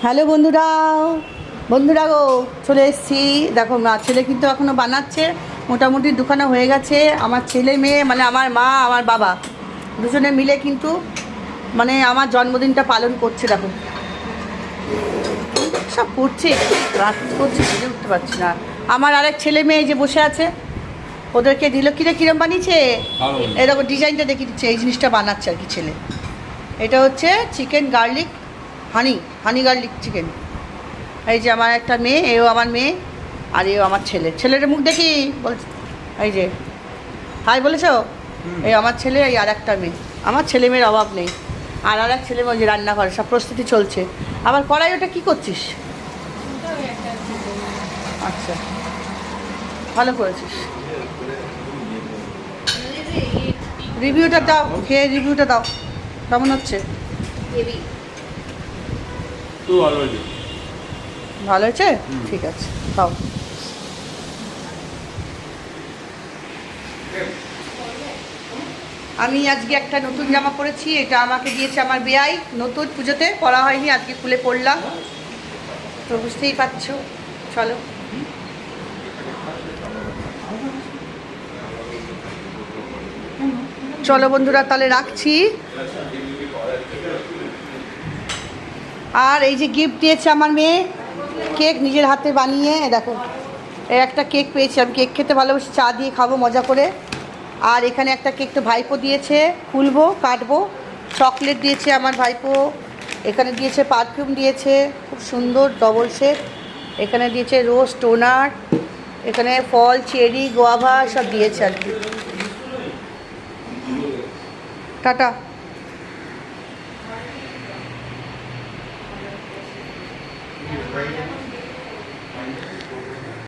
Hello বন্ধুরা, বন্ধুরা গো, চলে এসেছি। দেখো মা ছেলে কিন্তু এখনও বানাচ্ছে, মোটামুটি দুখানা হয়ে গেছে। আমার ছেলে মেয়ে মানে আমার মা আমার বাবা দুজনে মিলে কিন্তু মানে আমার জন্মদিনটা পালন করছে। দেখো সব করছে, রাত করছে, বুঝে উঠতে পারছি না। আমার আরেক ছেলে মেয়ে যে বসে আছে, ওদেরকে দিল। কিরে কিরম বানিয়েছে, এরকম ডিজাইনটা দেখিয়ে দিচ্ছে। এই জিনিসটা বানাচ্ছে আর কি ছেলে। এটা হচ্ছে চিকেন গার্লিক হানি গার্লিক চিকেন। এই যে আমার একটা মেয়ে, এও আমার মেয়ে, আর এও আমার ছেলে। ছেলের মুখ দেখি বল, এই যে হাই বলেছো। এই আমার ছেলে, এই আর একটা মেয়ে। আমার ছেলে মেয়ের অভাব নেই। আর এক ছেলে মেয়ে যে রান্নাঘরে সব প্রস্তুতি চলছে। আবার কড়াই ওটা কী করছিস? আচ্ছা, ভালো করেছিস। রিভিউটা দাও, খেয়ে রিভিউটা দাও, কেমন হচ্ছে? ভালো হয়েছে, ঠিক আছে, খাও। আমি আজকে একটা নতুন জামা পরেছি। এটা আমাকে দিয়েছে আমার বেয়াই, নতুন, পুজোতে পরা হয়নি, আজকে খুলে পরলাম। তো বুঝতেই পারছো। চলো চলো বন্ধুরা, তাহলে রাখছি। আর এই যে গিফট দিয়েছে আমার মেয়ে, কেক নিজের হাতে বানিয়ে। দেখো এই একটা কেক পেয়েছি, আমি কেক খেতে ভালোবাসি, চা দিয়ে খাবো মজা করে। আর এখানে একটা কেক তো ভাইপো দিয়েছে, খুলবো কাটবো। চকলেট দিয়েছে আমার ভাইপো, এখানে দিয়েছে পারফিউম দিয়েছে, খুব সুন্দর ডবল শেপ। এখানে দিয়েছে রোজ টোনার, এখানে ফল, চেরি, গোয়াভা সব দিয়েছে আর কি। টাটা।